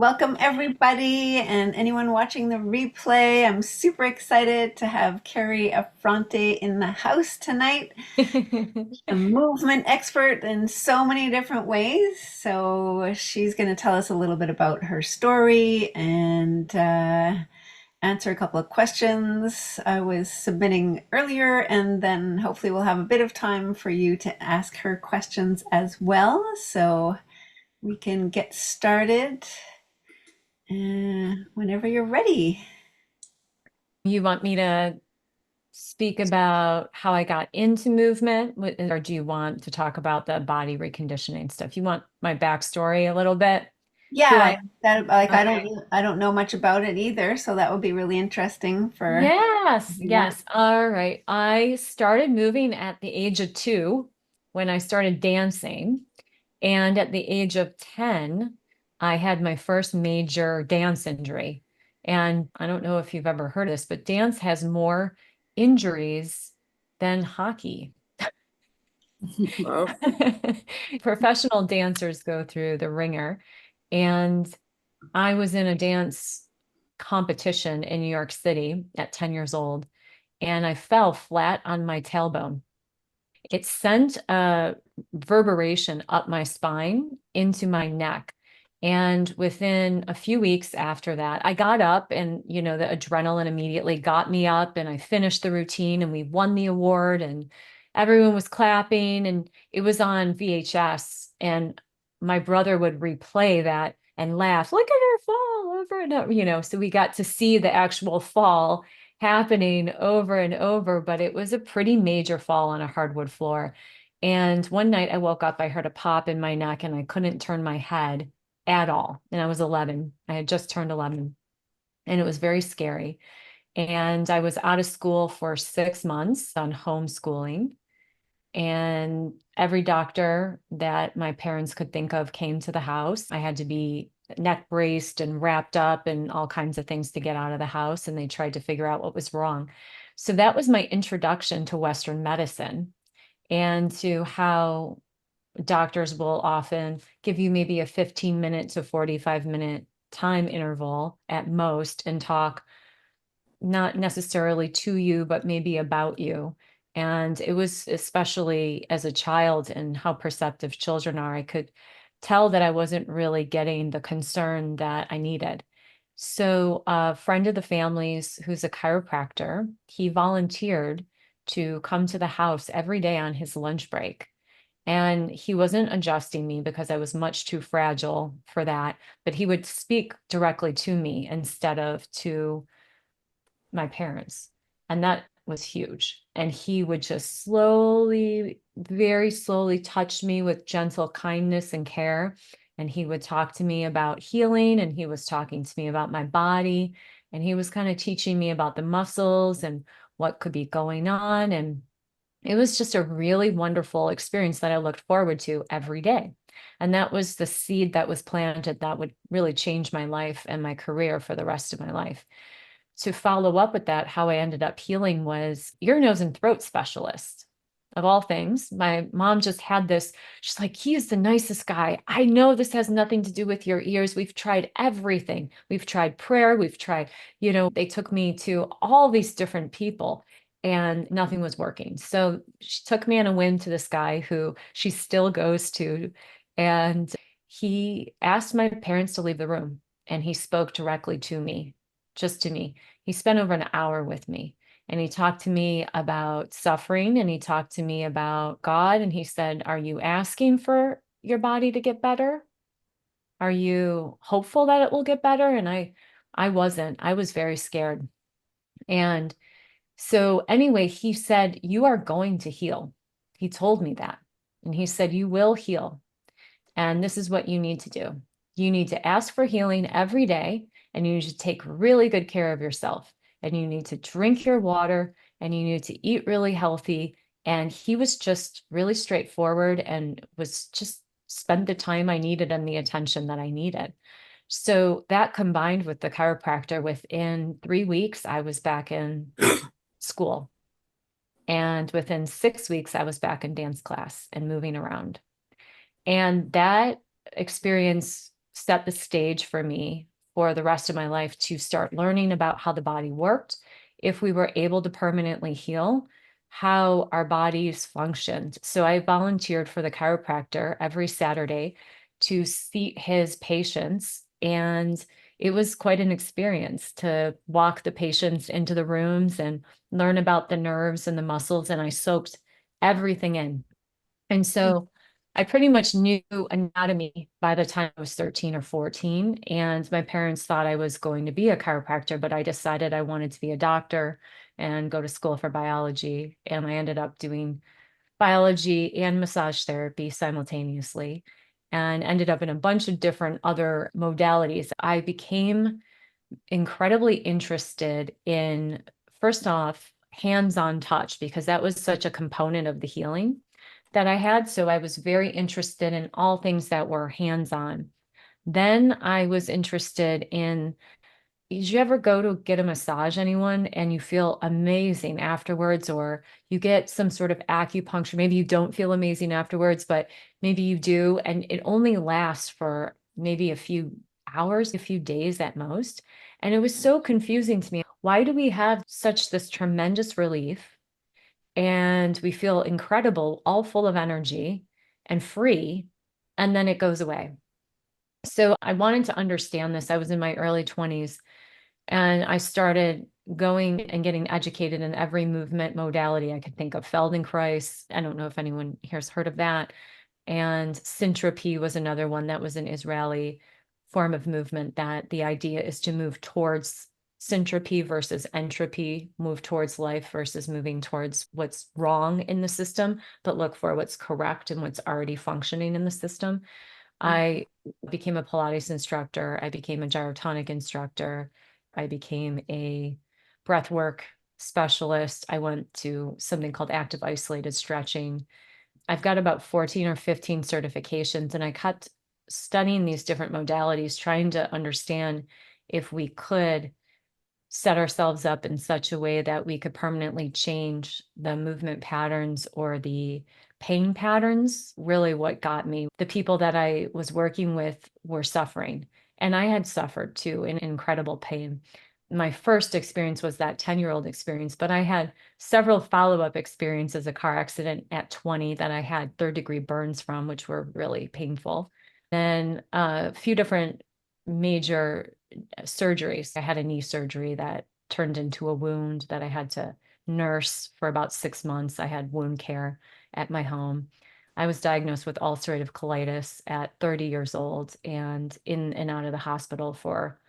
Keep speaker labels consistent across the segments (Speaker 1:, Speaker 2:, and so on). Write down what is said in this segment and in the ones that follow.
Speaker 1: Welcome, everybody, and anyone watching the replay. I'm super excited to have Carrie Affronte in the house tonight, a movement expert in so many different ways. So, she's going to tell us a little bit about her story and answer a couple of questions I was submitting earlier, and then hopefully, we'll have a bit of time for you to ask her questions as well. So, we can get started. Whenever you're ready.
Speaker 2: You want me to speak about how I got into movement, or do you want to talk about the body reconditioning stuff? You want my backstory a little bit? Who
Speaker 1: Yeah,
Speaker 2: I,
Speaker 1: that like
Speaker 2: okay.
Speaker 1: I don't know much about it either, so that would be really interesting for
Speaker 2: Yes,
Speaker 1: that.
Speaker 2: yes. All right. I started moving at the age of 2 when I started dancing. And at the age of 10, I had my first major dance injury. And I don't know if you've ever heard of this, but dance has more injuries than hockey.
Speaker 1: Wow.
Speaker 2: Professional dancers go through the ringer. And I was in a dance competition in New York City at 10 years old, and I fell flat on my tailbone. It sent a reverberation up my spine into my neck. And within a few weeks after that, I got up and, the adrenaline immediately got me up and I finished the routine and we won the award and everyone was clapping and it was on VHS. And my brother would replay that and laugh, look at her fall over and over, so we got to see the actual fall happening over and over, but it was a pretty major fall on a hardwood floor. And one night I woke up, I heard a pop in my neck and I couldn't turn my head at all. And I was 11. I had just turned 11 and it was very scary. And I was out of school for 6 months on homeschooling. And every doctor that my parents could think of came to the house. I had to be neck braced and wrapped up and all kinds of things to get out of the house. And they tried to figure out what was wrong. So that was my introduction to Western medicine and to how doctors will often give you maybe a 15-minute to 45-minute time interval at most and talk not necessarily to you, but maybe about you. And it was especially as a child and how perceptive children are, I could tell that I wasn't really getting the concern that I needed. So a friend of the family's who's a chiropractor, he volunteered to come to the house every day on his lunch break. And he wasn't adjusting me because I was much too fragile for that, but he would speak directly to me instead of to my parents. And that was huge. And he would just slowly, very slowly touch me with gentle kindness and care. And he would talk to me about healing, and he was talking to me about my body. And he was kind of teaching me about the muscles and what could be going on. And it was just a really wonderful experience that I looked forward to every day. And that was the seed that was planted that would really change my life and my career for the rest of my life. To follow up with that, how I ended up healing was ear, nose, and throat specialist. Of all things, my mom just had this. She's like, he is the nicest guy. I know this has nothing to do with your ears. We've tried everything. We've tried prayer. We've tried, they took me to all these different people and nothing was working. So she took me on a whim to this guy who she still goes to. And he asked my parents to leave the room and he spoke directly to me, just to me. He spent over an hour with me and he talked to me about suffering and he talked to me about God. And he said, are you asking for your body to get better? Are you hopeful that it will get better? And I wasn't. I was very scared. And so anyway, he said, you are going to heal. He told me that. And he said, you will heal. And this is what you need to do. You need to ask for healing every day, and you need to take really good care of yourself. And you need to drink your water, and you need to eat really healthy. And he was just really straightforward and was just spent the time I needed and the attention that I needed. So that combined with the chiropractor, within 3 weeks, I was back in school. And within 6 weeks, I was back in dance class and moving around. And that experience set the stage for me for the rest of my life to start learning about how the body worked, if we were able to permanently heal, how our bodies functioned. So I volunteered for the chiropractor every Saturday to see his patients. And it was quite an experience to walk the patients into the rooms and learn about the nerves and the muscles. And I soaked everything in. And so I pretty much knew anatomy by the time I was 13 or 14. And my parents thought I was going to be a chiropractor, but I decided I wanted to be a doctor and go to school for biology. And I ended up doing biology and massage therapy simultaneously and ended up in a bunch of different other modalities. I became incredibly interested in, first off, hands-on touch, because that was such a component of the healing that I had. So I was very interested in all things that were hands-on. Then I was interested in, did you ever go to get a massage, anyone, and you feel amazing afterwards, or you get some sort of acupuncture? Maybe you don't feel amazing afterwards, but maybe you do, and it only lasts for maybe a few hours, a few days at most. And it was so confusing to me. Why do we have such this tremendous relief and we feel incredible, all full of energy and free, and then it goes away? So I wanted to understand this. I was in my early 20s and I started going and getting educated in every movement modality I could think of. Feldenkrais, I don't know if anyone here has heard of that. And Syntropy was another one that was an Israeli form of movement, that the idea is to move towards syntropy versus entropy, move towards life versus moving towards what's wrong in the system, but look for what's correct and what's already functioning in the system. I became a Pilates instructor. I became a gyrotonic instructor. I became a breathwork specialist. I went to something called active isolated stretching. I've got about 14 or 15 certifications, and I kept studying these different modalities, trying to understand if we could set ourselves up in such a way that we could permanently change the movement patterns or the pain patterns. Really, what got me, the people that I was working with were suffering, and I had suffered too in incredible pain. My first experience was that 10-year-old experience, but I had several follow-up experiences, a car accident at 20 that I had third-degree burns from, which were really painful. Then a few different major surgeries. I had a knee surgery that turned into a wound that I had to nurse for about 6 months. I had wound care at my home. I was diagnosed with ulcerative colitis at 30 years old and in and out of the hospital for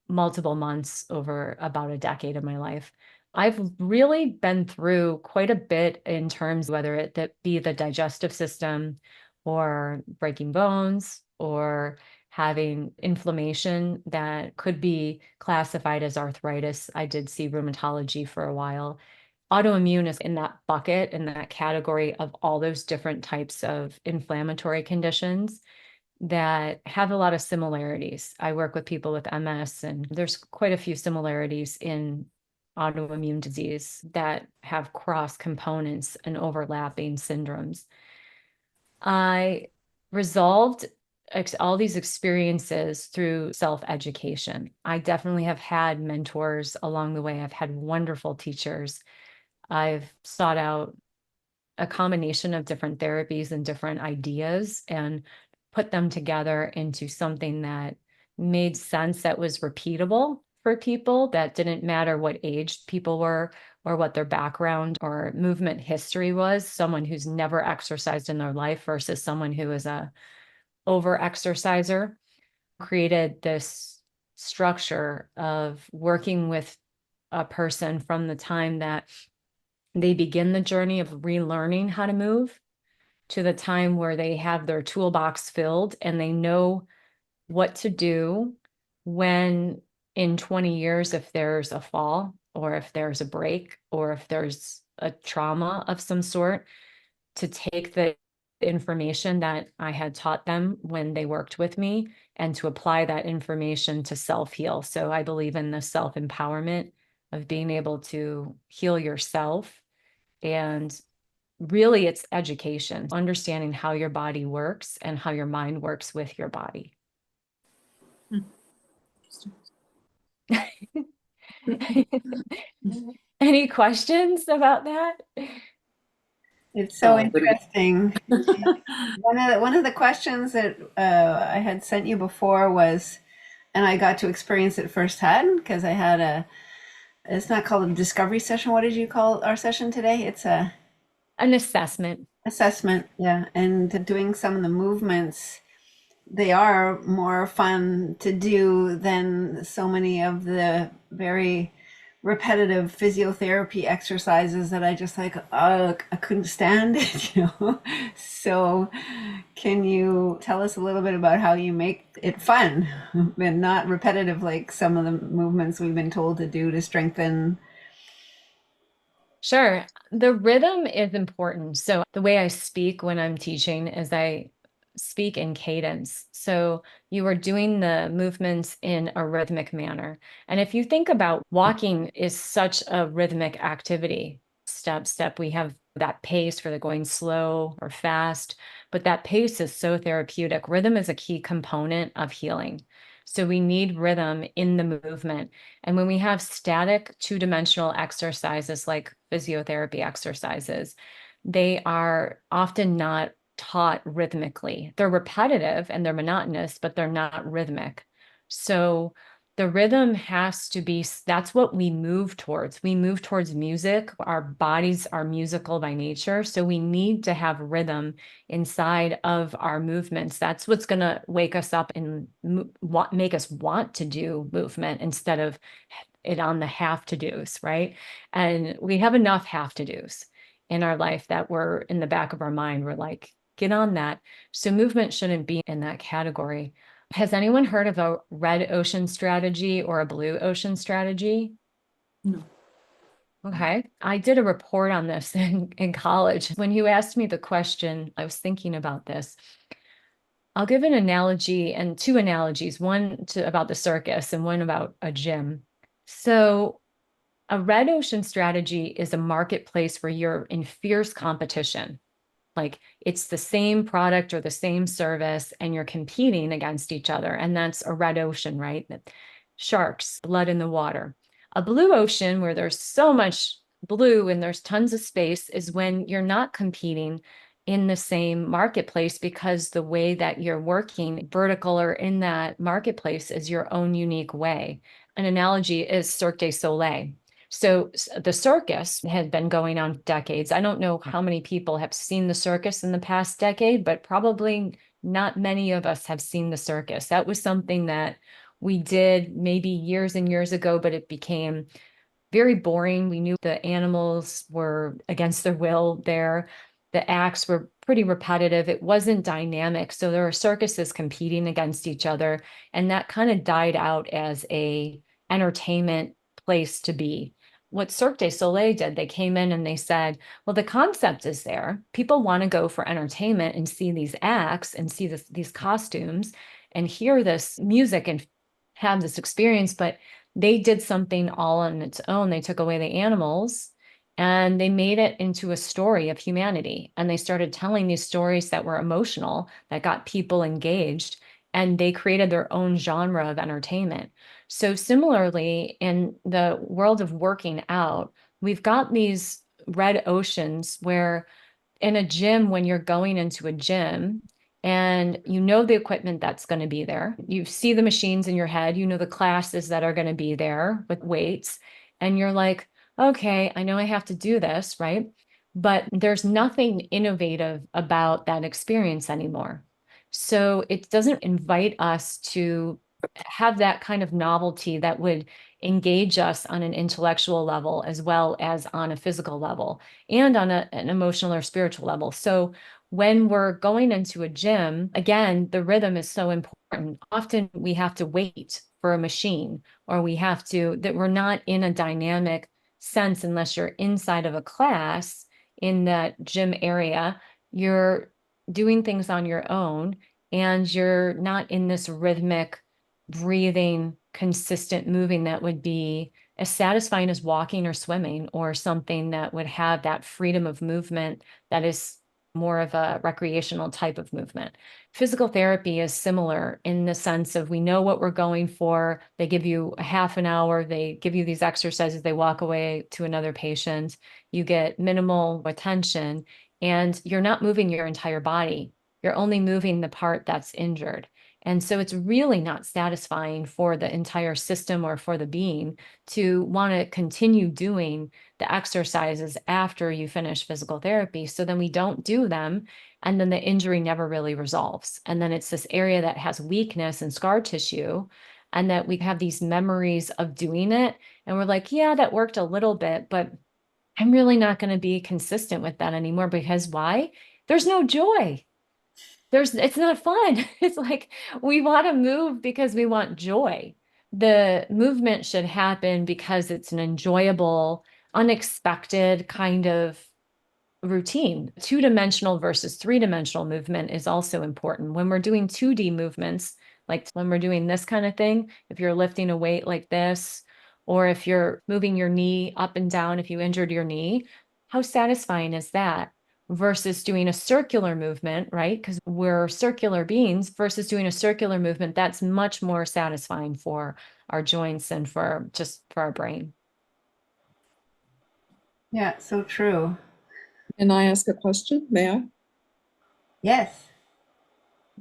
Speaker 2: multiple months over about a decade of my life. I've really been through quite a bit in terms, whether it that be the digestive system or breaking bones or having inflammation that could be classified as arthritis. I did see rheumatology for a while. Autoimmune is in that bucket, in that category of all those different types of inflammatory conditions that have a lot of similarities. I work with people with MS, and there's quite a few similarities in autoimmune disease that have cross components and overlapping syndromes. I resolved all these experiences through self-education. I definitely have had mentors along the way. I've had wonderful teachers. I've sought out a combination of different therapies and different ideas and put them together into something that made sense, that was repeatable for people, that didn't matter what age people were or what their background or movement history was. Someone who's never exercised in their life versus someone who is a over exerciser created this structure of working with a person from the time that they begin the journey of relearning how to move to the time where they have their toolbox filled and they know what to do when in 20 years, if there's a fall or if there's a break or if there's a trauma of some sort, to take the information that I had taught them when they worked with me and to apply that information to self-heal. So I believe in the self-empowerment of being able to heal yourself. And really, it's education, understanding how your body works and how your mind works with your body. Any questions about that?
Speaker 1: It's so
Speaker 3: Oh, good.
Speaker 1: interesting. One of the questions that I had sent you before was, and I got to experience it firsthand because I had it's not called a discovery session. What did you call our session today? It's a
Speaker 2: An assessment.
Speaker 1: assessment, yeah. And doing some of the movements, they are more fun to do than so many of the very repetitive physiotherapy exercises that I just like, I couldn't stand it. So, can you tell us a little bit about how you make it fun and not repetitive like some of the movements we've been told to do to strengthen?
Speaker 2: Sure. The rhythm is important. So the way I speak when I'm teaching is I speak in cadence. So you are doing the movements in a rhythmic manner. And if you think about walking is such a rhythmic activity. Step, step, we have that pace for the going slow or fast, but that pace is so therapeutic. Rhythm is a key component of healing. So we need rhythm in the movement. And when we have static two-dimensional exercises like physiotherapy exercises, they are often not taught rhythmically. They're repetitive and they're monotonous, but they're not rhythmic. So the rhythm has to be, that's what we move towards. We move towards music. Our bodies are musical by nature. So we need to have rhythm inside of our movements. That's what's going to wake us up and make us want to do movement instead of it on the have to do's, right? And we have enough have to do's in our life that we're in the back of our mind. We're like, get on that. So movement shouldn't be in that category. Has anyone heard of a red ocean strategy or a blue ocean strategy?
Speaker 3: No.
Speaker 2: Okay. I did a report on this in college. When you asked me the question, I was thinking about this. I'll give an analogy and two analogies, one about the circus and one about a gym. So a red ocean strategy is a marketplace where you're in fierce competition. Like it's the same product or the same service and you're competing against each other. And that's a red ocean, right? Sharks, blood in the water. A blue ocean where there's so much blue and there's tons of space is when you're not competing in the same marketplace because the way that you're working vertical or in that marketplace is your own unique way. An analogy is Cirque du Soleil. So the circus had been going on decades. I don't know how many people have seen the circus in the past decade, but probably not many of us have seen the circus. That was something that we did maybe years and years ago, but it became very boring. We knew the animals were against their will there. The acts were pretty repetitive. It wasn't dynamic. So there were circuses competing against each other, and that kind of died out as a entertainment place to be. What Cirque du Soleil did, they came in and they said, well, the concept is there. People want to go for entertainment and see these acts and see these costumes and hear this music and have this experience, but they did something all on its own. They took away the animals and they made it into a story of humanity. And they started telling these stories that were emotional, that got people engaged, and they created their own genre of entertainment. So, similarly, in the world of working out, we've got these red oceans where in a gym, when you're going into a gym, and you know the equipment that's going to be there. You see the machines in your head, you know the classes that are going to be there with weights, and you're like, okay, I know I have to do this, right? But there's nothing innovative about that experience anymore. So it doesn't invite us to have that kind of novelty that would engage us on an intellectual level as well as on a physical level and on an emotional or spiritual level. So when we're going into a gym, again, the rhythm is so important. Often we have to wait for a machine, or we have to, that we're not in a dynamic sense unless you're inside of a class in that gym area. You're doing things on your own and you're not in this rhythmic, breathing, consistent moving that would be as satisfying as walking or swimming or something that would have that freedom of movement that is more of a recreational type of movement. Physical therapy is similar in the sense of we know what we're going for. They give you a half an hour, they give you these exercises, they walk away to another patient. You get minimal attention and you're not moving your entire body. You're only moving the part that's injured. And so it's really not satisfying for the entire system or for the being to want to continue doing the exercises after you finish physical therapy. So then we don't do them. And then the injury never really resolves. And then it's this area that has weakness and scar tissue. And that we have these memories of doing it. And we're like, yeah, that worked a little bit, but I'm really not going to be consistent with that anymore because why? There's no joy. It's not fun. It's like we want to move because we want joy. The movement should happen because it's an enjoyable, unexpected kind of routine. Two-dimensional versus three-dimensional movement is also important. When we're doing 2D movements, like when we're doing this kind of thing, if you're lifting a weight like this, or if you're moving your knee up and down, if you injured your knee, how satisfying is that? Versus doing a circular movement, right? Because we're circular beings versus doing a circular movement, that's much more satisfying for our joints and for our brain.
Speaker 1: Yeah, so true.
Speaker 3: Can I ask a question? May I?
Speaker 1: Yes.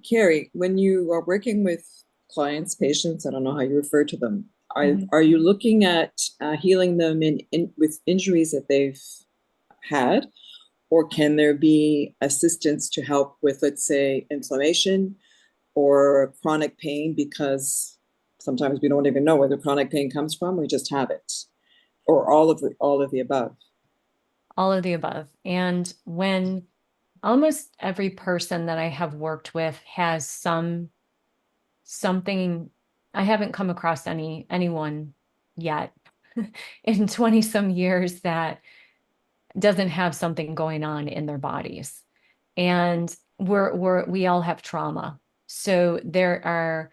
Speaker 3: Carrie, when you are working with clients, patients, I don't know how you refer to them,
Speaker 2: Mhm.
Speaker 3: are you looking at healing them with injuries that they've had? Or can there be assistance to help with, let's say, inflammation or chronic pain? Because sometimes we don't even know where the chronic pain comes from, we just have it. Or all of the above.
Speaker 2: All of the above. And when almost every person that I have worked with has something, I haven't come across anyone yet in 20 some years that doesn't have something going on in their bodies. And we all have trauma. So there are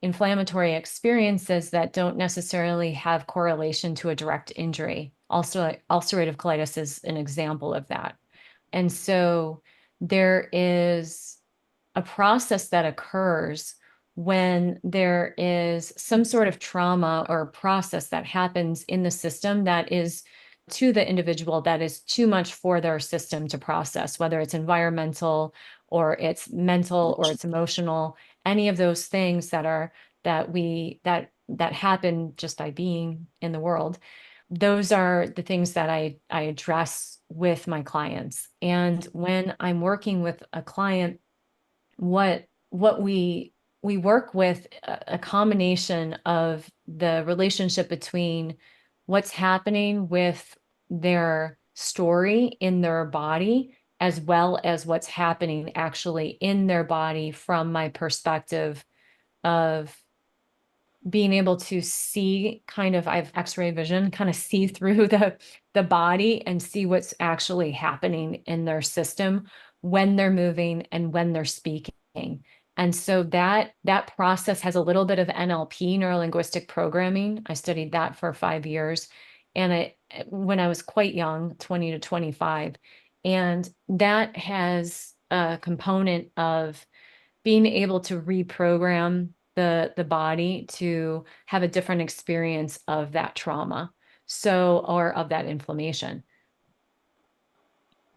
Speaker 2: inflammatory experiences that don't necessarily have correlation to a direct injury. Also, ulcerative colitis is an example of that. And so there is a process that occurs when there is some sort of trauma or process that happens in the system that is to the individual that is too much for their system to process, whether it's environmental or it's mental or it's emotional, any of those things that happen just by being in the world. Those are the things that I address with my clients. And when I'm working with a client, what we work with a combination of the relationship between what's happening with their story in their body as well as what's happening actually in their body from my perspective of being able to see kind of, I have x-ray vision, kind of see through the body and see what's actually happening in their system when they're moving and when they're speaking. And so that process has a little bit of NLP, neuro-linguistic programming. I studied that for 5 years. And when I was quite young, 20 to 25, and that has a component of being able to reprogram the body to have a different experience of that trauma, or of that inflammation.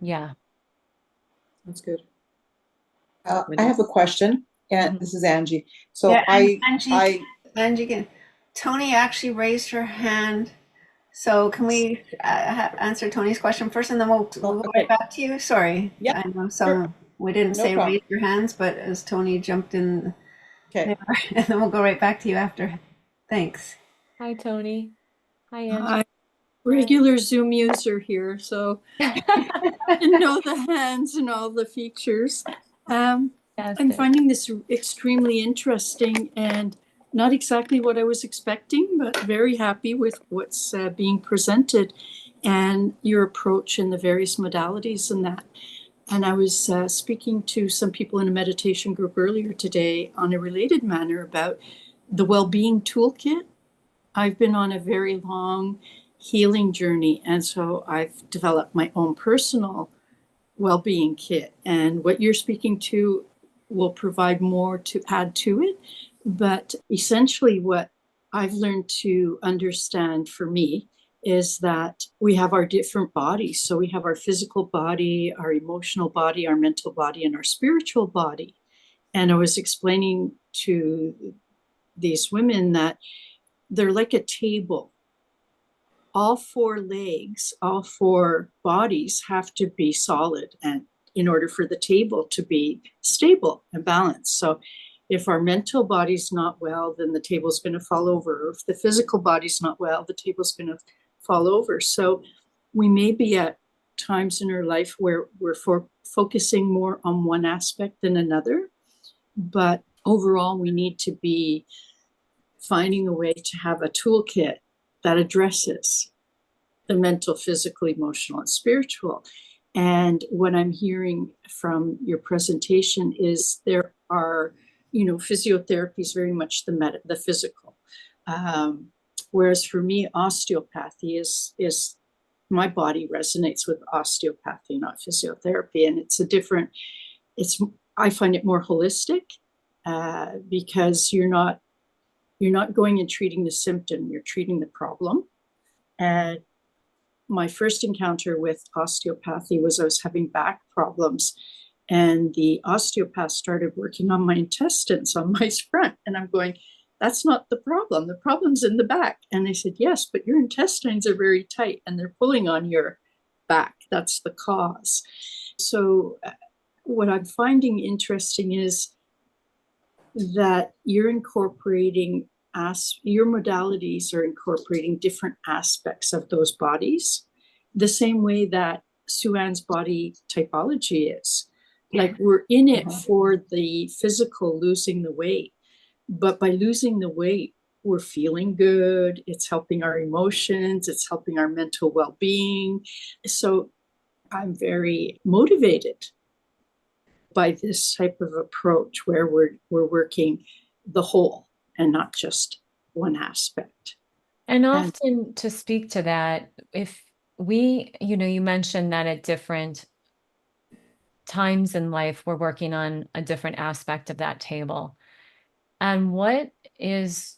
Speaker 2: Yeah.
Speaker 3: That's good.
Speaker 4: I have a question, and
Speaker 2: Mhm.
Speaker 4: this is Angie. So
Speaker 1: Yeah, and
Speaker 4: I,
Speaker 1: Tony actually raised her hand. So can we answer Tony's question first, and then we'll go right
Speaker 4: okay,
Speaker 1: back to you? Sorry,
Speaker 4: yeah,
Speaker 1: I know
Speaker 4: sure,
Speaker 1: we didn't
Speaker 4: no
Speaker 1: say raise
Speaker 4: problem.
Speaker 1: your hands, but as Tony jumped in there,
Speaker 4: Okay,
Speaker 1: and then we'll go right back to you after. Thanks.
Speaker 2: Hi, Tony. Hi,
Speaker 5: Hi,
Speaker 2: Angie.
Speaker 5: regular Zoom user here, so I know the hands and all the features. I'm
Speaker 2: Fantastic.
Speaker 5: finding this extremely interesting and not exactly what I was expecting, but very happy with what's being presented and your approach and the various modalities and that. And I was speaking to some people in a meditation group earlier today on a related manner about the well-being toolkit. I've been on a very long healing journey, and so I've developed my own personal well-being kit, and what you're speaking to will provide more to add to it. But essentially what I've learned to understand for me is that we have our different bodies. So we have our physical body, our emotional body, our mental body, and our spiritual body. And I was explaining to these women that they're like a table. All four legs, all four bodies have to be solid, and in order for the table to be stable and balanced. So if our mental body's not well, then the table's going to fall over. Or if the physical body's not well, the table's going to fall over. So we may be at times in our life where we're focusing more on one aspect than another, but overall we need to be finding a way to have a toolkit that addresses the mental, physical, emotional, and spiritual. And what I'm hearing from your presentation is there are, physiotherapy is very much the physical. Whereas for me, osteopathy is my body resonates with osteopathy, not physiotherapy. And I find it more holistic because you're not going and treating the symptom, you're treating the problem. And my first encounter with osteopathy was I was having back problems, and the osteopath started working on my intestines on my front. And I'm going, that's not the problem. The problem's in the back. And they said, yes, but your intestines are very tight and they're pulling on your back. That's the cause. So what I'm finding interesting is that you're incorporating your modalities are incorporating different aspects of those bodies, the same way that Sue-Ann's body typology is. Like we're in it for the physical, losing the weight, but by losing the weight, we're feeling good. It's helping our emotions. It's helping our mental well-being. So I'm very motivated by this type of approach where we're working the whole and not just one aspect.
Speaker 2: And often to speak to that, if we, you mentioned that at different times in life, we're working on a different aspect of that table. And what is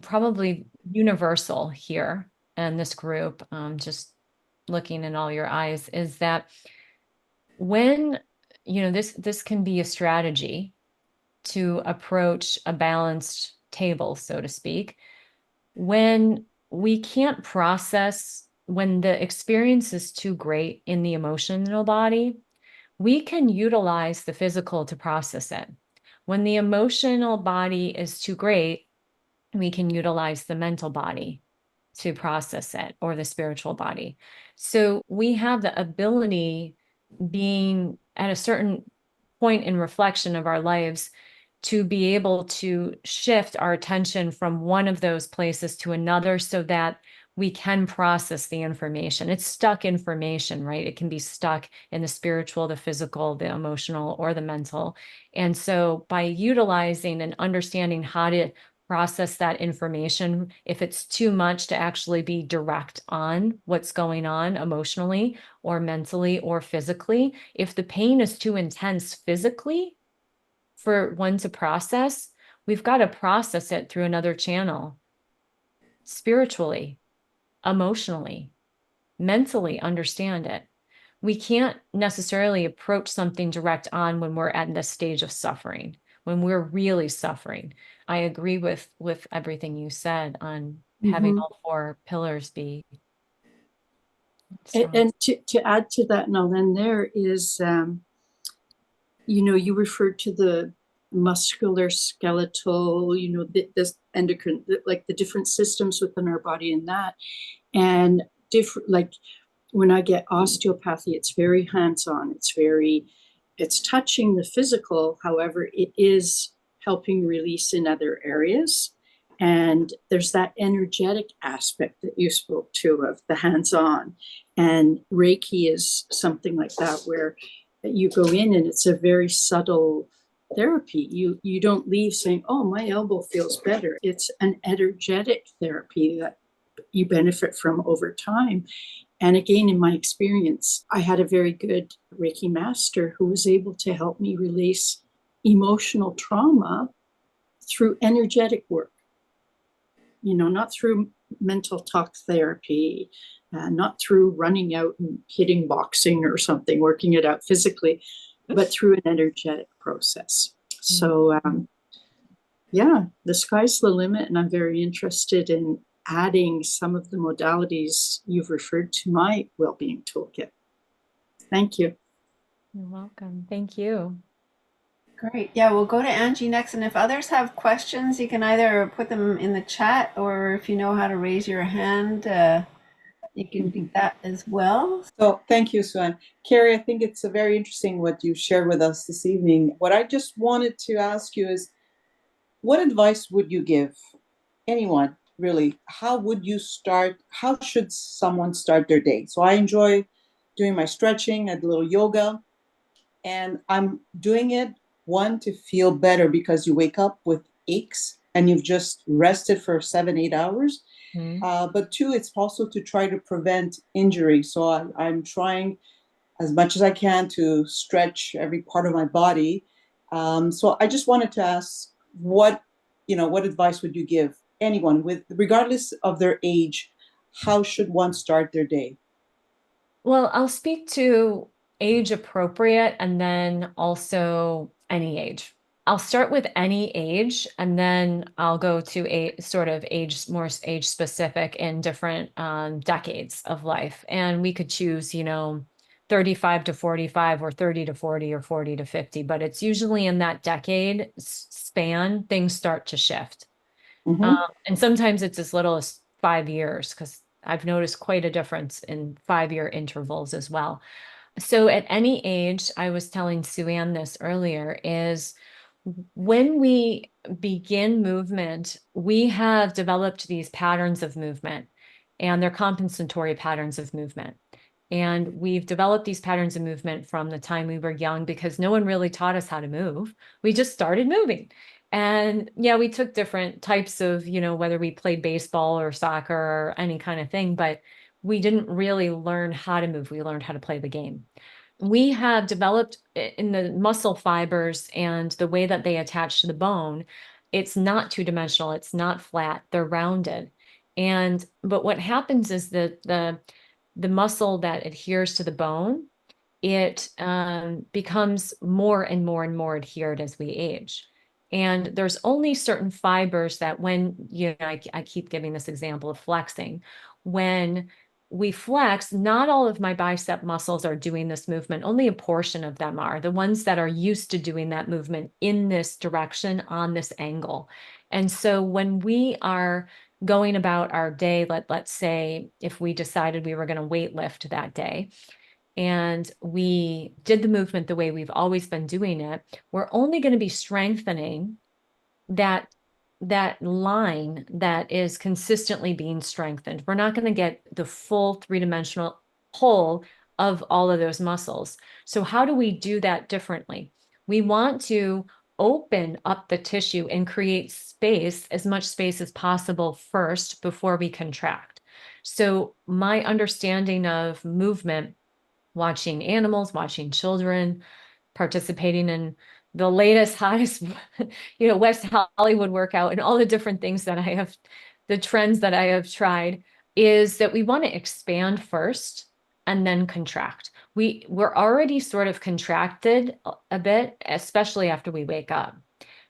Speaker 2: probably universal here in this group, just looking in all your eyes, is that when, this can be a strategy to approach a balanced table, so to speak, when we can't process, when the experience is too great in the emotional body, we can utilize the physical to process it. When the emotional body is too great, we can utilize the mental body to process it, or the spiritual body. So we have the ability, being at a certain point in reflection of our lives, to be able to shift our attention from one of those places to another so that we can process the information. It's stuck information, right? It can be stuck in the spiritual, the physical, the emotional, or the mental. And so by utilizing and understanding how to process that information, if it's too much to actually be direct on what's going on emotionally or mentally or physically, if the pain is too intense physically for one to process, we've got to process it through another channel, spiritually, emotionally, mentally understand it. We can't necessarily approach something direct on when we're at this stage of suffering, when we're really suffering. I agree with everything you said on having all four pillars be strong.
Speaker 5: And to add to that, now then there is, you referred to the muscular, skeletal, this endocrine, like the different systems within our body and that. And different, like when I get osteopathy, it's very hands-on. It's touching the physical. However, it is helping release in other areas. And there's that energetic aspect that you spoke to of the hands-on. And Reiki is something like that, where you go in and it's a very subtle therapy. You don't leave saying, oh, my elbow feels better. It's an energetic therapy that you benefit from over time. And again, in my experience, I had a very good Reiki master who was able to help me release emotional trauma through energetic work. Not through mental talk therapy, not through running out and hitting boxing or something, working it out physically, but through an energetic process. So, yeah, the sky's the limit, and I'm very interested in adding some of the modalities you've referred to my well-being toolkit. Thank you.
Speaker 2: You're welcome. Thank you.
Speaker 1: Great. Yeah, we'll go to Angie next. And if others have questions, you can either put them in the chat, or if you know how to raise your hand, you can do that as well.
Speaker 4: So thank you, Sue-Ann. Carrie, I think it's very interesting what you shared with us this evening. What I just wanted to ask you is, what advice would you give anyone, really? How should someone start their day? So I enjoy doing my stretching, a little yoga, and I'm doing it, one, to feel better because you wake up with aches and you've just rested for 7-8 hours. But two, it's also to try to prevent injury. So I'm trying as much as I can to stretch every part of my body. So I just wanted to ask, what advice would you give anyone, regardless of their age? How should one start their day?
Speaker 2: Well, I'll speak to age appropriate and then also any age. I'll start with any age, and then I'll go to a sort of more age specific in different decades of life. And we could choose, 35 to 45 or 30 to 40 or 40 to 50, but it's usually in that decade span, things start to shift. And sometimes it's as little as 5 years, because I've noticed quite a difference in 5-year intervals as well. So at any age, I was telling Sue-Ann this earlier, is when we begin movement, we have developed these patterns of movement, and they're compensatory patterns of movement. And we've developed these patterns of movement from the time we were young, because no one really taught us how to move. We just started moving. And yeah, we took different types of, whether we played baseball or soccer or any kind of thing, but we didn't really learn how to move. We learned how to play the game. We have developed in the muscle fibers and the way that they attach to the bone. It's not two-dimensional. It's not flat. They're rounded. But what happens is that the muscle that adheres to the bone, it becomes more and more and more adhered as we age. And there's only certain fibers that when, I keep giving this example of flexing. When we flex, not all of my bicep muscles are doing this movement. Only a portion of them are. The ones that are used to doing that movement in this direction on this angle. And so when we are going about our day, let's say if we decided we were going to weight lift that day, and we did the movement the way we've always been doing it, we're only going to be strengthening that line that is consistently being strengthened. We're not going to get the full 3-dimensional whole of all of those muscles. So how do we do that differently? We want to open up the tissue and create space, as much space as possible first before we contract. So my understanding of movement, watching animals, watching children, participating in the latest, hottest, West Hollywood workout, and all the different things that the trends that I have tried, is that we want to expand first and then contract. We're already sort of contracted a bit, especially after we wake up.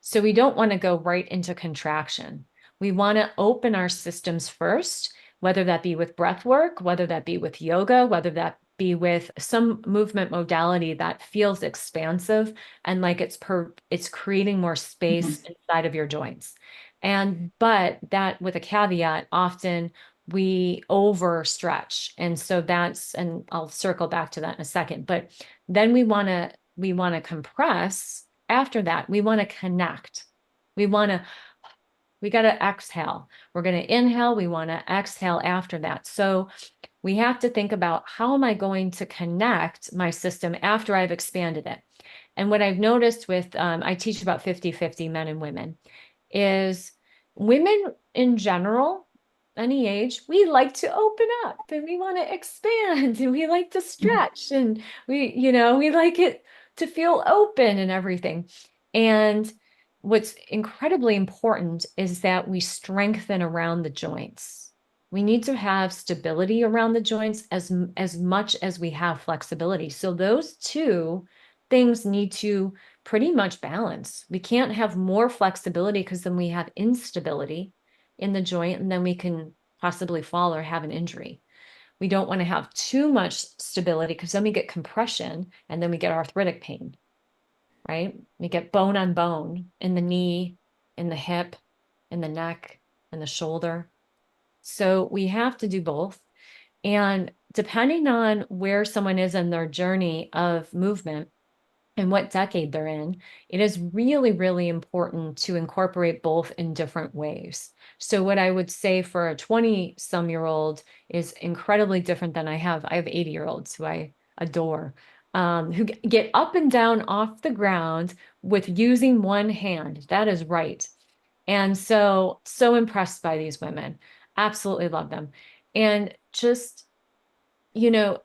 Speaker 2: So we don't want to go right into contraction. We want to open our systems first, whether that be with breath work, whether that be with yoga, whether that be with some movement modality that feels expansive and like it's creating more space inside of your joints. But that, with a caveat, often we overstretch. And so and I'll circle back to that in a second, but then we want to compress. After that, we want to connect. We got to exhale. We're going to inhale. We want to exhale after that. So we have to think about, how am I going to connect my system after I've expanded it? And what I've noticed with, I teach about 50-50 men and women, is women in general any age, we like to open up and we want to expand and we like to stretch and we like it to feel open and everything. And what's incredibly important is that we strengthen around the joints. We need to have stability around the joints as much as we have flexibility. So those two things need to pretty much balance. We can't have more flexibility because then we have instability in the joint and then we can possibly fall or have an injury. We don't want to have too much stability because then we get compression and then we get arthritic pain, right? We get bone on bone in the knee, in the hip, in the neck, and the shoulder. So we have to do both. And depending on where someone is in their journey of movement and what decade they're in, it is really, really important to incorporate both in different ways. So what I would say for a 20-some-year-old is incredibly different than I have 80-year-olds who I adore, who get up and down off the ground with using one hand. That is right. And so impressed by these women. Absolutely love them. And just, you know,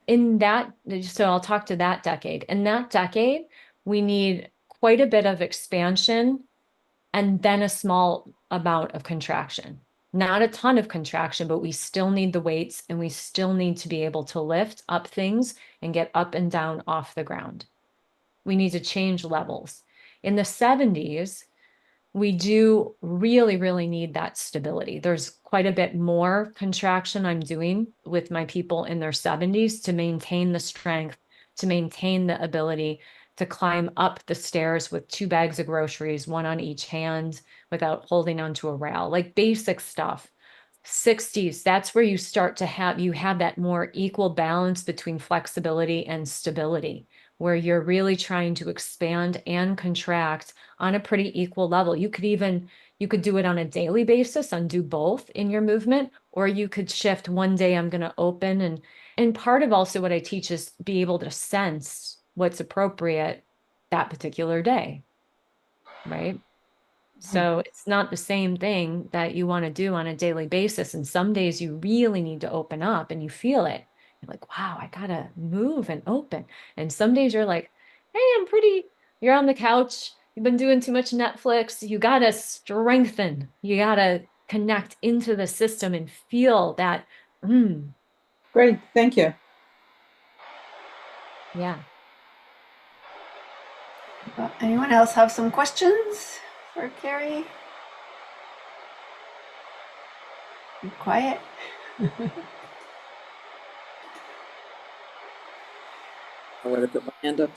Speaker 2: in that, so I'll talk to that decade. In that decade, we need quite a bit of expansion and then a small amount of contraction. Not a ton of contraction, but we still need the weights and we still need to be able to lift up things and get up and down off the ground. We need to change levels. In the 70s, we do really, really need that stability. There's quite a bit more contraction I'm doing with my people in their 70s to maintain the strength, to maintain the ability to climb up the stairs with 2 bags of groceries, one on each hand, without holding onto a rail, like basic stuff. 60s, that's where you start to have that more equal balance between flexibility and stability, where you're really trying to expand and contract on a pretty equal level. You could do it on a daily basis and do both in your movement, or you could shift one day I'm going to open and part of also what I teach is be able to sense what's appropriate that particular day, right? So it's not the same thing that you want to do on a daily basis. And some days you really need to open up and you feel it. You're like, wow, I gotta move and open. And some days you're like, hey, you're on the couch. You've been doing too much Netflix. You gotta strengthen. You gotta connect into the system and feel that,
Speaker 4: Great, thank you.
Speaker 2: yeah.
Speaker 1: Well, anyone else have some questions for Carrie? Be quiet.
Speaker 3: I would have put my hand up.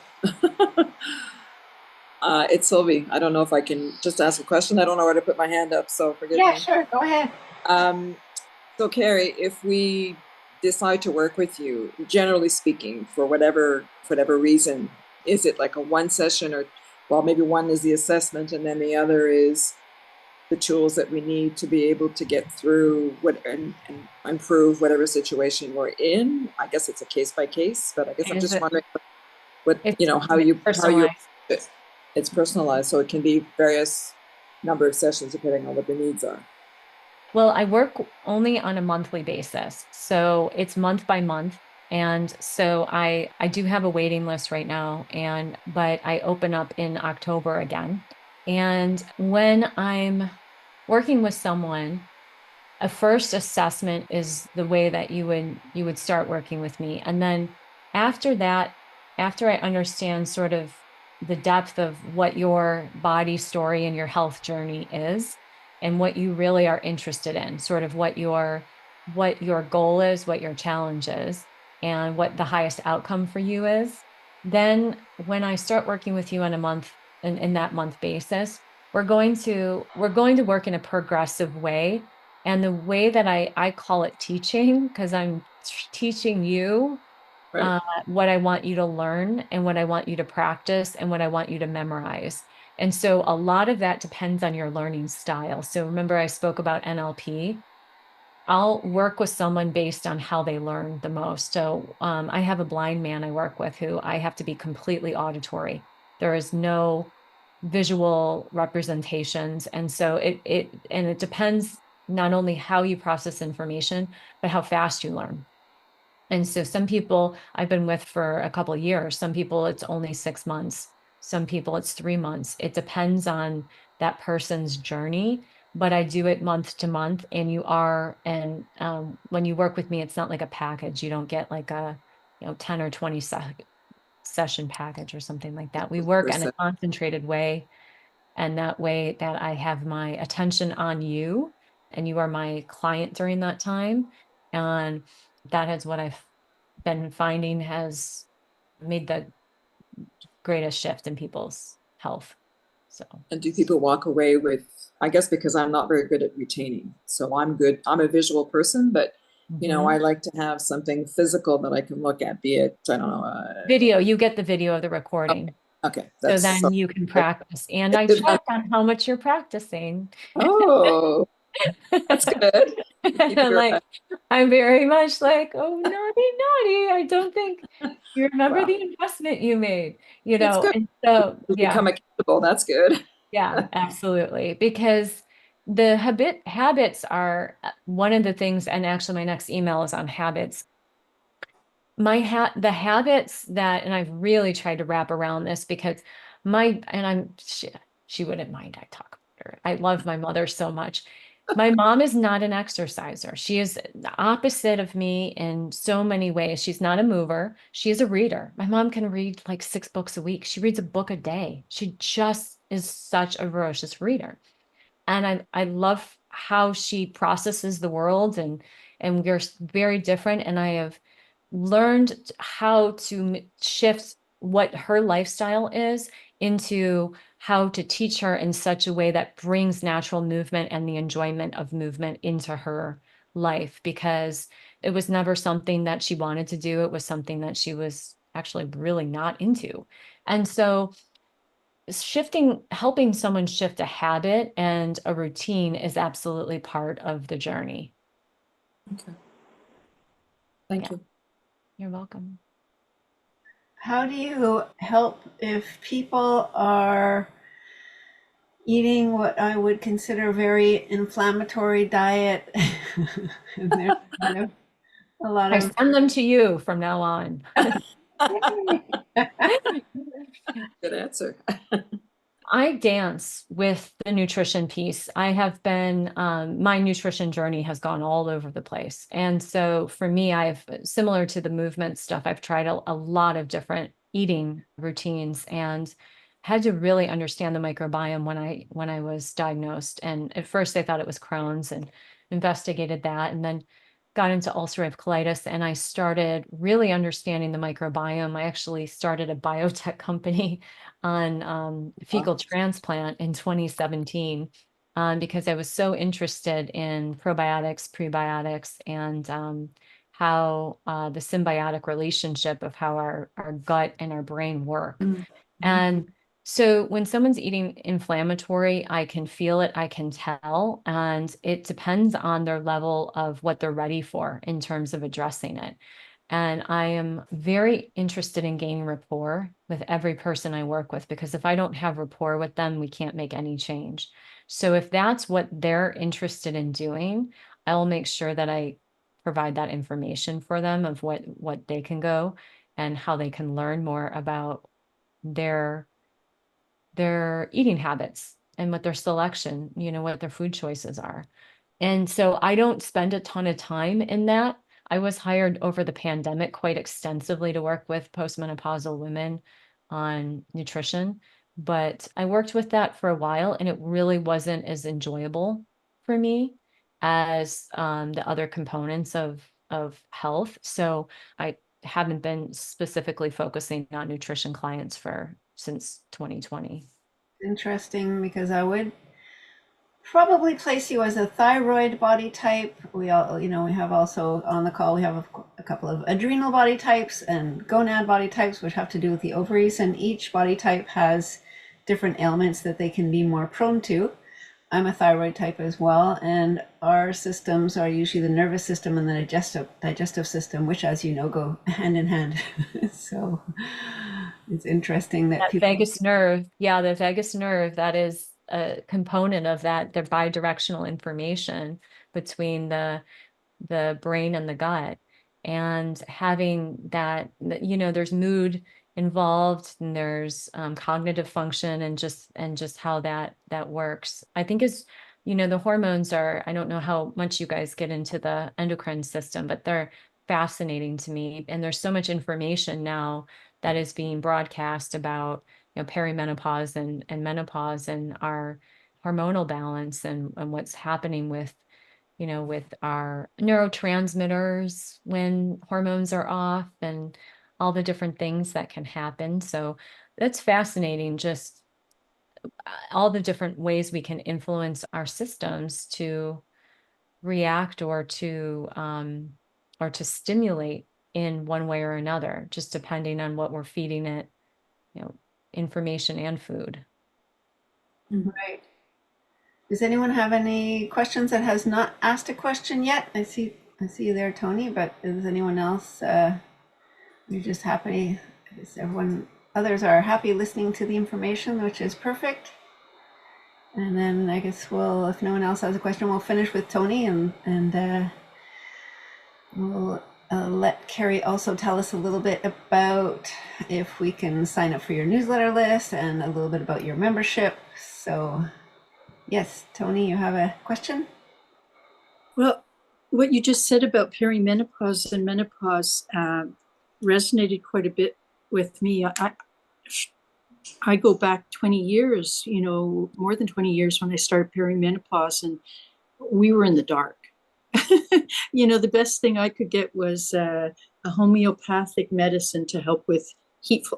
Speaker 3: It's Sylvie. I don't know if I can just ask a question. I don't know where to put my hand up, so forgive me.
Speaker 1: Yeah, sure. Go ahead.
Speaker 3: So Carrie, if we decide to work with you, generally speaking, for whatever reason, is it like a one session or, well, maybe one is the assessment and then the other is the tools that we need to be able to get through and improve whatever situation we're in? I guess it's a case by case, but I guess I'm just wondering how you it's personalized, so it can be various number of sessions depending on what the needs are.
Speaker 2: Well, I work only on a monthly basis. So it's month by month. And so I do have a waiting list right now, but I open up in October again. And when I'm working with someone, a first assessment is the way that you would start working with me. And then after that, after I understand sort of the depth of what your body story and your health journey is, and what you really are interested in, sort of what your goal is, what your challenge is, and what the highest outcome for you is. Then when I start working with you on a month, in that month basis, we're going to work in a progressive way. And the way that I call it teaching, because I'm teaching you what I want you to learn and what I want you to practice and what I want you to memorize. And so a lot of that depends on your learning style. So remember I spoke about NLP. I'll work with someone based on how they learn the most. So I have a blind man I work with who I have to be completely auditory. There is no visual representations. And so it depends not only how you process information, but how fast you learn. And so some people I've been with for a couple of years, some people it's only 6 months, some people it's 3 months. It depends on that person's journey, but I do it month to month. And when you work with me, it's not like a package. You don't get like a 10 or 20 session package or something like that. We work in a concentrated way, and that way that I have my attention on you and you are my client during that time. And that is what I've been finding has made the greatest shift in people's health. So,
Speaker 3: And do people walk away with, I guess because I'm not very good at retaining. So I'm good. I'm a visual person, but I like to have something physical that I can look at, be it, I don't know.
Speaker 2: Video, you get the video of the recording.
Speaker 3: Okay.
Speaker 2: So then you can practice. And I check on how much you're practicing.
Speaker 3: Oh, that's good.
Speaker 2: And I'm very much like, oh, naughty, naughty. I don't think you remember
Speaker 3: Wow.
Speaker 2: the investment you made,
Speaker 3: That's good.
Speaker 2: And so, yeah.
Speaker 3: Become accountable. That's good.
Speaker 2: Yeah, absolutely. Because the habits are one of the things, and actually my next email is on habits. The habits that, and I've really tried to wrap around this because she wouldn't mind I talk about her. I love my mother so much. My mom is not an exerciser. She is the opposite of me in so many ways. She's not a mover. She is a reader. My mom can read like 6 books a week. She reads a book a day. She just is such a voracious reader. And I love how she processes the world, and we're very different. And I have learned how to shift what her lifestyle is into how to teach her in such a way that brings natural movement and the enjoyment of movement into her life, because it was never something that she wanted to do. It was something that she was actually really not into. And so helping someone shift a habit and a routine is absolutely part of the journey.
Speaker 3: Okay. Thank
Speaker 2: Yeah.
Speaker 3: you.
Speaker 2: You're welcome.
Speaker 1: How do you help if people are eating what I would consider a very inflammatory diet? And there's kind of a lot
Speaker 2: I
Speaker 1: of
Speaker 2: send them to you from now on.
Speaker 3: Good answer.
Speaker 2: I dance with the nutrition piece. I have been, my nutrition journey has gone all over the place. And so for me, similar to the movement stuff, I've tried a lot of different eating routines and had to really understand the microbiome when I was diagnosed. And at first I thought it was Crohn's and investigated that, and then got into ulcerative colitis, and I started really understanding the microbiome. I actually started a biotech company on fecal transplant in 2017 because I was so interested in probiotics, prebiotics, and how the symbiotic relationship of how our gut and our brain work.
Speaker 1: Mhm.
Speaker 2: And so when someone's eating inflammatory, I can feel it, I can tell, and it depends on their level of what they're ready for in terms of addressing it. And I am very interested in gaining rapport with every person I work with, because if I don't have rapport with them, we can't make any change. So if that's what they're interested in doing, I will make sure that I provide that information for them of what they can go and how they can learn more about their eating habits and what their selection, what their food choices are. And so I don't spend a ton of time in that. I was hired over the pandemic quite extensively to work with postmenopausal women on nutrition, but I worked with that for a while, and it really wasn't as enjoyable for me as the other components of health. So I haven't been specifically focusing on nutrition clients since 2020.
Speaker 1: interesting because I would probably place you as a thyroid body type. We all, we have also on the call, we have a couple of adrenal body types and gonad body types, which have to do with the ovaries, and each body type has different ailments that they can be more prone to. I'm a thyroid type as well, and our systems are usually the nervous system and the digestive system, which, as you know, go hand in hand. So it's interesting that people.
Speaker 2: Vagus nerve, the vagus nerve, that is a component of that, the bidirectional information between the brain and the gut, and having that, you know, there's mood involved, and there's cognitive function, and just how that works. I think is, you know, the hormones are, I don't know how much you guys get into the endocrine system, but they're fascinating to me. And there's so much information now that is being broadcast about, you know, perimenopause and menopause and our hormonal balance, and what's happening with, you know, with our neurotransmitters when hormones are off, and all the different things that can happen. So that's fascinating, just all the different ways we can influence our systems to react or to stimulate in one way or another, just depending on what we're feeding it, you know, information and food.
Speaker 1: Right. Does anyone have any questions that has not asked a question yet? I see you there, Tony, but is anyone else, you're just happy, I guess others are happy listening to the information, which is perfect. And then I guess if no one else has a question, we'll finish with Tony, and we'll let Carrie also tell us a little bit about if we can sign up for your newsletter list, and a little bit about your membership. So yes, Tony, you have a question?
Speaker 5: Well, what you just said about perimenopause and menopause resonated quite a bit with me. I go back 20 years, you know, more than 20 years, when I started perimenopause, and we were in the dark. You know, the best thing I could get was a homeopathic medicine to help with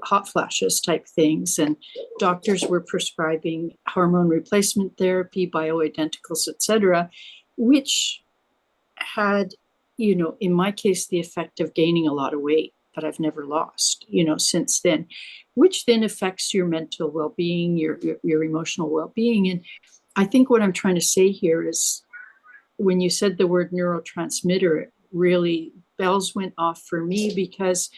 Speaker 5: hot flashes type things. And doctors were prescribing hormone replacement therapy, bioidenticals, etc., which had, you know, in my case, the effect of gaining a lot of weight that I've never lost, you know, since then, which then affects your mental well-being, your emotional well-being. And I think what I'm trying to say here is, when you said the word neurotransmitter, it really bells went off for me, because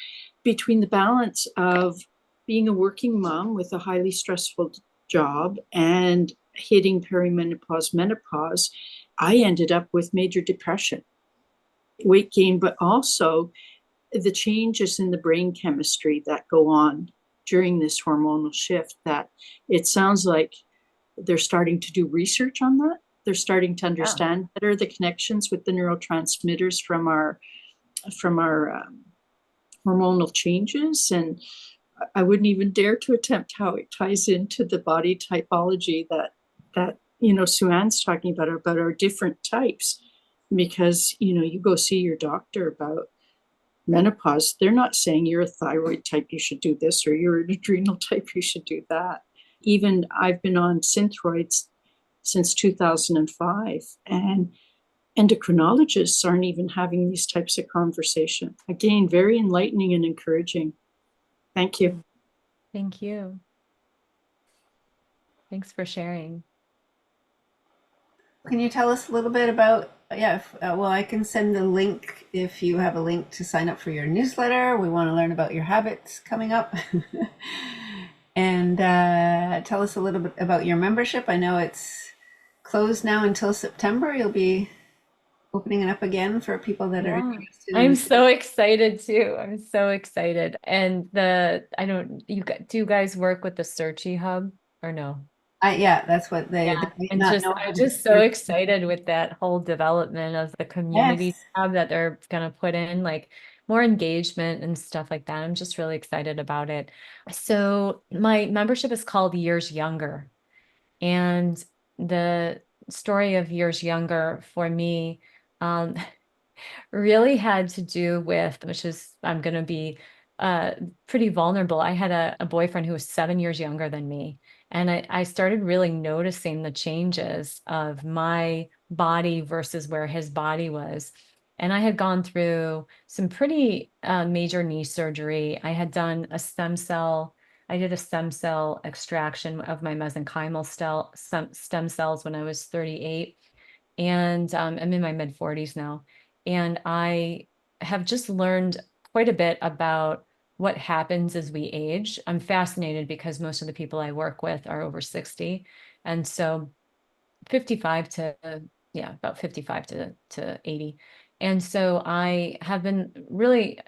Speaker 5: between the balance of being a working mom with a highly stressful job and hitting perimenopause, menopause, I ended up with major depression, weight gain, but also the changes in the brain chemistry that go on during this hormonal shift, that it sounds like they're starting to do research on that. They're starting to understand better the connections with the neurotransmitters from our hormonal changes. And I wouldn't even dare to attempt how it ties into the body typology that you know, Sue-Ann's talking about our different types. Because, you know, you go see your doctor about menopause, they're not saying you're a thyroid type, you should do this, or you're an adrenal type, you should do that. Even I've been on Synthroids since 2005, and endocrinologists aren't even having these types of conversation. Again, very enlightening and encouraging. Thank you.
Speaker 2: Thank you. Thanks for sharing.
Speaker 1: Can you tell us a little bit about, well, I can send a link if you have a link to sign up for your newsletter. We want to learn about your habits coming up. And tell us a little bit about your membership. I know it's closed now until September. You'll be opening it up again for people that are interested.
Speaker 2: I'm so excited too. I'm so excited. And do you guys work with the Searchy Hub or no?
Speaker 1: Yeah, that's what
Speaker 2: I'm just so excited with that whole development of the community tab that they're gonna put in, like more engagement and stuff like that. I'm just really excited about it. So my membership is called Years Younger, and the story of Years Younger for me really had to do with, which is, I'm gonna be pretty vulnerable. I had a boyfriend who was 7 years younger than me. And I started really noticing the changes of my body versus where his body was. And I had gone through some pretty major knee surgery. I had done I did a stem cell extraction of my mesenchymal stem cells when I was 38. And I'm in my mid 40s now. And I have just learned quite a bit about what happens as we age. I'm fascinated because most of the people I work with are over 60. And so 55 to yeah, about 55 to 80. And so I have been really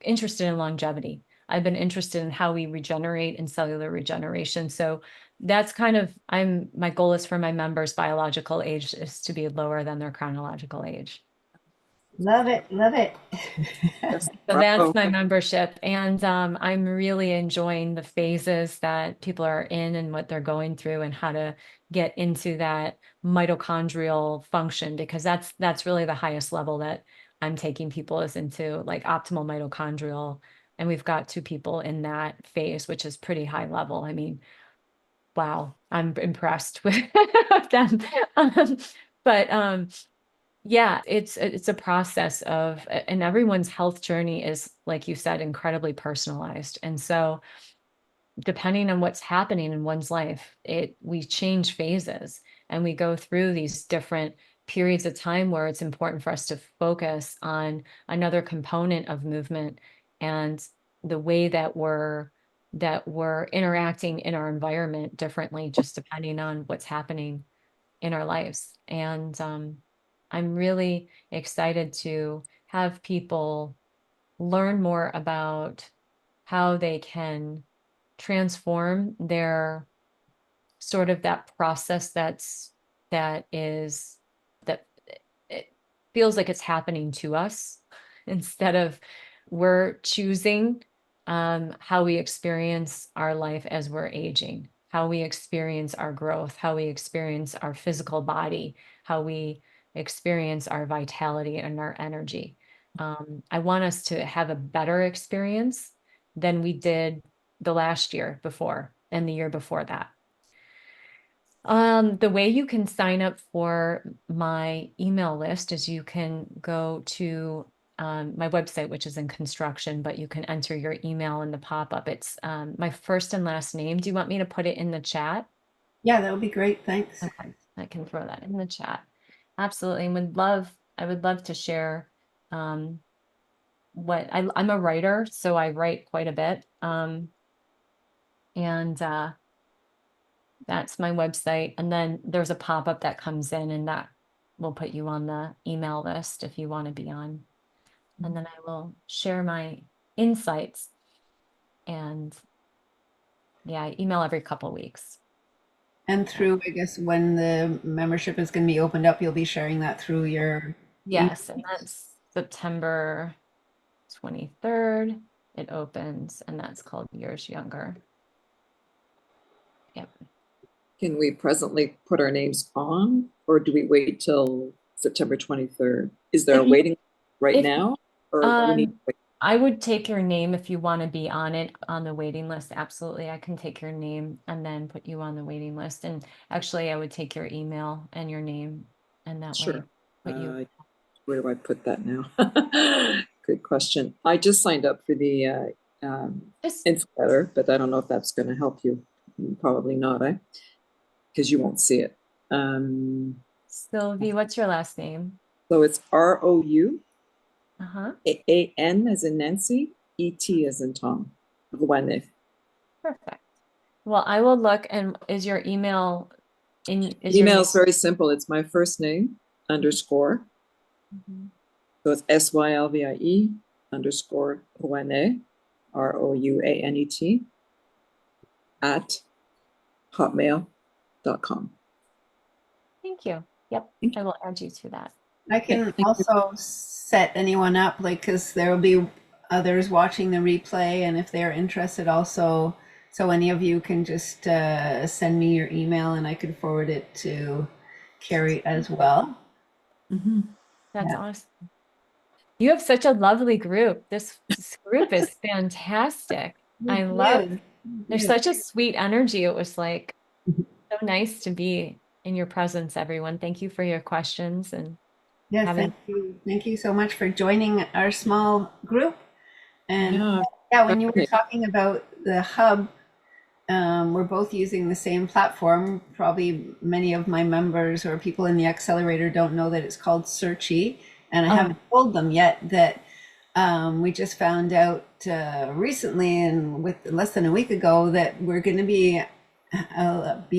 Speaker 2: interested in longevity. I've been interested in how we regenerate and cellular regeneration. So that's kind of, my goal is for my members' biological age is to be lower than their chronological age.
Speaker 1: Love it. Love it.
Speaker 2: So
Speaker 3: Bravo.
Speaker 2: that's my membership. And I'm really enjoying the phases that people are in and what they're going through and how to get into that mitochondrial function, because that's really the highest level that I'm taking people is into like optimal mitochondrial. And we've got 2 people in that phase, which is pretty high level. I mean, wow, I'm impressed with them. But yeah, it's a process of, and everyone's health journey is, like you said, incredibly personalized. And so depending on what's happening in one's life, we change phases and we go through these different periods of time where it's important for us to focus on another component of movement and the way that we're interacting in our environment differently, just depending on what's happening in our lives. And I'm really excited to have people learn more about how they can transform their sort of that process that it feels like it's happening to us instead of we're choosing how we experience our life as we're aging, how we experience our growth, how we experience our physical body, how we experience our vitality and our energy. I want us to have a better experience than we did the last year before and the year before that. The way you can sign up for my email list is you can go to my website, which is in construction, but you can enter your email in the pop-up. It's my first and last name. Do you want me to put it in the chat?
Speaker 1: Yeah, that would be great. Thanks.
Speaker 2: Okay, I can throw that in the chat. Absolutely. I would love to share I'm a writer, so I write quite a bit. And that's my website. And then there's a pop-up that comes in and that will put you on the email list if you want to be on. And then I will share my insights. And yeah, I email every couple weeks.
Speaker 1: And through, I guess, when the membership is going to be opened up, you'll be sharing that through your.
Speaker 2: Yes, and that's September 23rd. It opens, and that's called Years Younger. Yep.
Speaker 3: Can we presently put our names on, or do we wait till September 23rd? Is there a waiting right
Speaker 2: if-
Speaker 3: now? Or do we need to wait?
Speaker 2: I would take your name if you want to be on it on the waiting list. Absolutely. I can take your name and then put you on the waiting list. And actually, I would take your email and your name, and that way
Speaker 3: Sure.
Speaker 2: put you.
Speaker 3: Where do I put that now? Good question. I just signed up for the
Speaker 2: Just
Speaker 3: newsletter, but I don't know if that's going to help you. Probably not, because you won't see it.
Speaker 2: Sylvie, what's your last name?
Speaker 3: So it's ROU
Speaker 2: Uh-huh.
Speaker 3: AN as in Nancy, ET as in Tom. Rouanet.
Speaker 2: Perfect. Well, I will look. And is your email in?
Speaker 3: Email is very simple. It's my first name underscore.
Speaker 2: Mhm.
Speaker 3: So it's SYLVIE underscore Rouanet, ROUANET at hotmail.com.
Speaker 2: Thank you. Yep.
Speaker 3: Thank
Speaker 2: I will add you to that.
Speaker 1: I can
Speaker 3: Thank you.
Speaker 1: also set anyone up, like, because there will be others watching the replay, and if they're interested, also, so any of you can just send me your email, and I could forward it to Carrie as well.
Speaker 3: Mhm.
Speaker 2: That's
Speaker 1: Yeah.
Speaker 2: awesome. You have such a lovely group. This group is fantastic. I love. There's such a sweet energy. It was like so nice to be in your presence, everyone. Thank you for your questions and
Speaker 1: Yes,
Speaker 2: having.
Speaker 1: thank you. Thank you so much for joining our small group. And
Speaker 3: Yeah,
Speaker 1: yeah, when you were
Speaker 3: definitely.
Speaker 1: talking about the hub, we're both using the same platform. Probably many of my members or people in the accelerator don't know that it's called Searchy, and I
Speaker 2: Oh.
Speaker 1: haven't told them yet that we just found out recently, and with less than a week ago, that we're going to be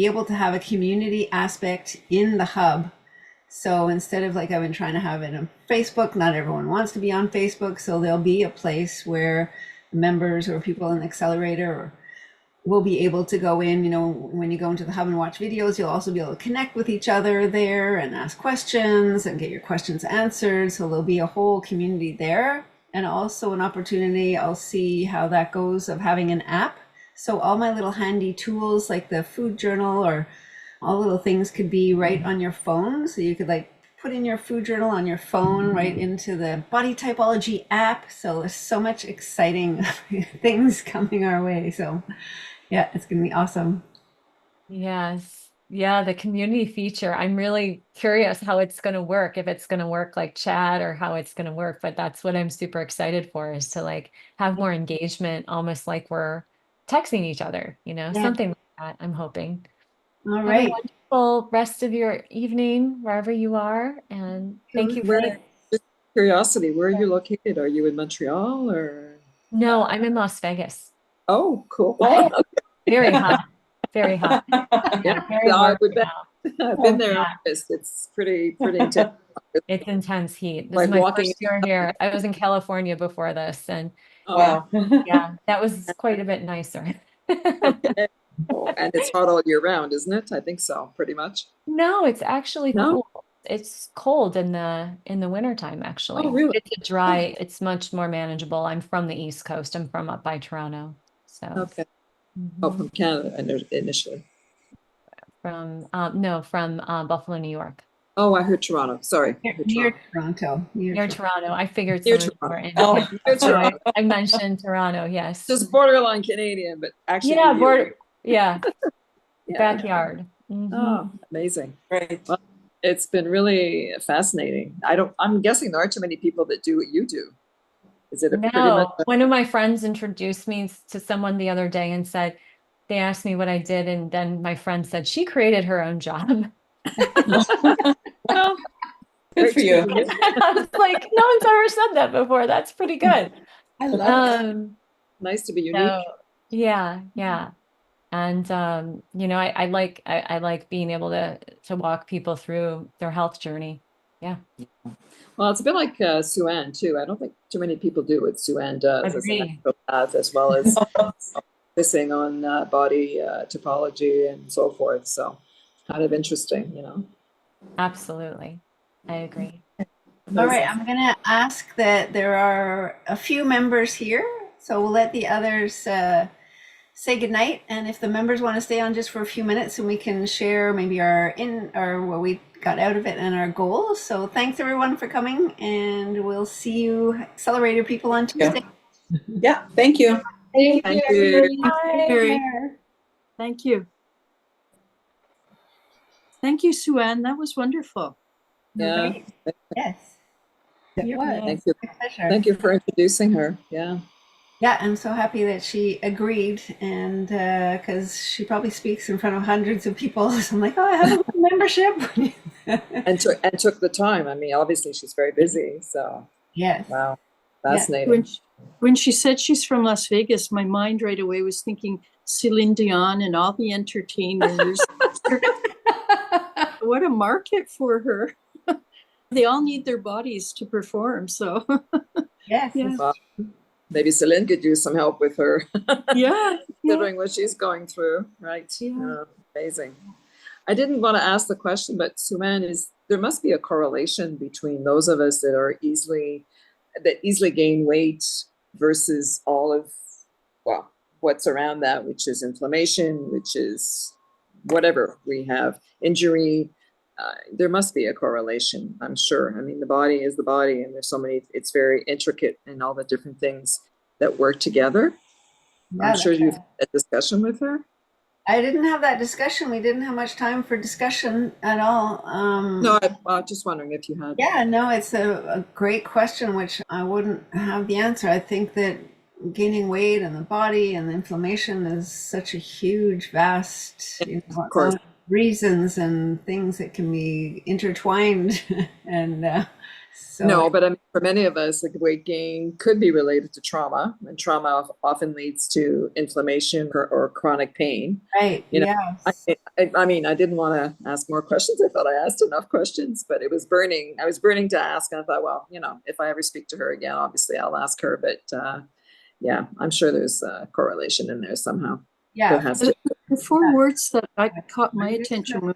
Speaker 1: able to have a community aspect in the hub. So instead of like I've been trying to have it on Facebook, not everyone wants to be on Facebook. So there'll be a place where members or people in the accelerator or will be able to go in, when you go into the hub and watch videos, you'll also be able to connect with each other there and ask questions and get your questions answered. So there'll be a whole community there, and also an opportunity, I'll see how that goes, of having an app. So all my little handy tools like the food journal or all little things could be right on your phone. So you could like put in your food journal on your phone right into the Body Typology app. So there's so much exciting things coming our way. So yeah, it's going to be awesome.
Speaker 2: Yes. Yeah, the community feature. I'm really curious how it's going to work, if it's going to work like chat or how it's going to work. But that's what I'm super excited for, is to like have more engagement, almost like we're texting each other,
Speaker 1: Yeah.
Speaker 2: something like that, I'm hoping.
Speaker 1: All
Speaker 2: Have a
Speaker 1: right.
Speaker 2: wonderful rest of your evening, wherever you are. And thank you for
Speaker 3: Where, just curiosity, where are you located? Are you in Montreal or?
Speaker 2: No, I'm in Las Vegas.
Speaker 3: Oh, cool.
Speaker 2: Very hot. Very hot.
Speaker 3: Yeah,
Speaker 2: Very
Speaker 3: I
Speaker 2: warm
Speaker 3: would bet.
Speaker 2: now.
Speaker 3: I've been there.
Speaker 2: Yeah.
Speaker 3: It's pretty intense.
Speaker 2: It's intense heat. This
Speaker 3: Like
Speaker 2: is my
Speaker 3: walking-
Speaker 2: first year here. I was in California before this, and
Speaker 3: Oh,
Speaker 2: yeah, that was quite a bit nicer.
Speaker 3: okay. Oh, and it's hot all year round, isn't it? I think so, pretty much.
Speaker 2: No, it's actually
Speaker 3: No?
Speaker 2: cool. It's cold in the wintertime, actually.
Speaker 3: Oh, really?
Speaker 2: It's it's much more manageable. I'm from the East Coast. I'm from up by Toronto. So
Speaker 3: Okay. Oh,
Speaker 2: mhm.
Speaker 3: from Canada initially.
Speaker 2: From Buffalo, New York.
Speaker 3: Oh, I heard Toronto. Sorry. I heard
Speaker 1: Near
Speaker 3: Toronto.
Speaker 1: Toronto.
Speaker 2: Near Toronto. I figured
Speaker 3: Near
Speaker 2: some of you were in
Speaker 3: Toronto. Oh,
Speaker 2: Canada,
Speaker 3: near
Speaker 2: so
Speaker 3: Toronto.
Speaker 2: I mentioned Toronto, yes.
Speaker 3: Just borderline Canadian, but actually.
Speaker 2: Yeah,
Speaker 3: the
Speaker 2: border, yeah,
Speaker 3: Yeah.
Speaker 2: backyard. Mhm.
Speaker 3: Oh, amazing.
Speaker 4: Great.
Speaker 3: Well, it's been really fascinating. I'm guessing there aren't too many people that do what you do. Is it a pretty much?
Speaker 2: No, one of my friends introduced me to someone the other day and said, they asked me what I did, and then my friend said she created her own job.
Speaker 3: Well,
Speaker 4: Good for you.
Speaker 2: I was like, no one's ever said that before. That's pretty good.
Speaker 1: I love it.
Speaker 3: Nice to be unique.
Speaker 2: So, yeah. And I like being able to walk people through their health journey. Yeah.
Speaker 3: Well, it's a bit like Sue-Ann too. I don't think too many people do what Sue-Ann does as a
Speaker 2: Agree.
Speaker 3: naturopath, as well as focusing on body topology and so forth. So kind of interesting.
Speaker 2: Absolutely. I agree.
Speaker 1: All right, I'm going to ask that there are a few members here, so we'll let the others say goodnight. And if the members want to stay on just for a few minutes, and we can share maybe what we got out of it and our goals. So thanks everyone for coming, and we'll see you Accelerator people on Tuesday.
Speaker 4: Yeah, thank you.
Speaker 3: Thank you.
Speaker 2: Bye.
Speaker 5: Carrie. Thank you. Thank you, Sue-Ann. That was wonderful.
Speaker 3: Yeah.
Speaker 1: Yes, it
Speaker 5: Yeah.
Speaker 1: was.
Speaker 3: Thank you.
Speaker 1: My pleasure.
Speaker 3: Thank you for introducing her. Yeah.
Speaker 1: Yeah, I'm so happy that she agreed, and because she probably speaks in front of hundreds of people. So I'm like, oh, I have a membership.
Speaker 3: And took the time. I mean, obviously she's very busy. So
Speaker 1: Yes.
Speaker 3: wow,
Speaker 1: Yeah.
Speaker 3: fascinating.
Speaker 5: When she said she's from Las Vegas, my mind right away was thinking Celine Dion and all the entertainers. What a market for her. They all need their bodies to perform. So
Speaker 1: Yes.
Speaker 5: Yeah.
Speaker 3: Well, maybe Celine could use some help with her,
Speaker 5: yeah.
Speaker 3: considering what she's going through. Right.
Speaker 5: Yeah.
Speaker 3: Amazing. I didn't want to ask the question, but Sue-Ann, there must be a correlation between those of us that easily gain weight versus all of, well, what's around that, which is inflammation, which is whatever we have, injury. There must be a correlation, I'm sure. I mean, the body is the body, and there's so many, it's very intricate in all the different things that work together.
Speaker 1: Yeah,
Speaker 3: I'm sure
Speaker 1: that's
Speaker 3: you've
Speaker 1: right.
Speaker 3: had a discussion with her.
Speaker 1: I didn't have that discussion. We didn't have much time for discussion at all.
Speaker 3: No, I'm just wondering if you had.
Speaker 1: Yeah, no, it's a great question, which I wouldn't have the answer. I think that gaining weight and the body and the inflammation is such a huge, vast,
Speaker 3: course.
Speaker 1: amount of reasons and things that can be intertwined. And So
Speaker 3: No, but I mean, for many of us, like weight gain could be related to trauma, and trauma often leads to inflammation or chronic pain.
Speaker 1: right,
Speaker 3: You know,
Speaker 1: yes.
Speaker 3: I mean, I didn't want to ask more questions. I thought I asked enough questions, but it was burning. I was burning to ask. And I thought, well, if I ever speak to her again, obviously I'll ask her. But yeah, I'm sure there's a correlation in there somehow.
Speaker 1: Yeah.
Speaker 3: There has to.
Speaker 5: The four
Speaker 1: Yeah.
Speaker 5: words that I caught my attention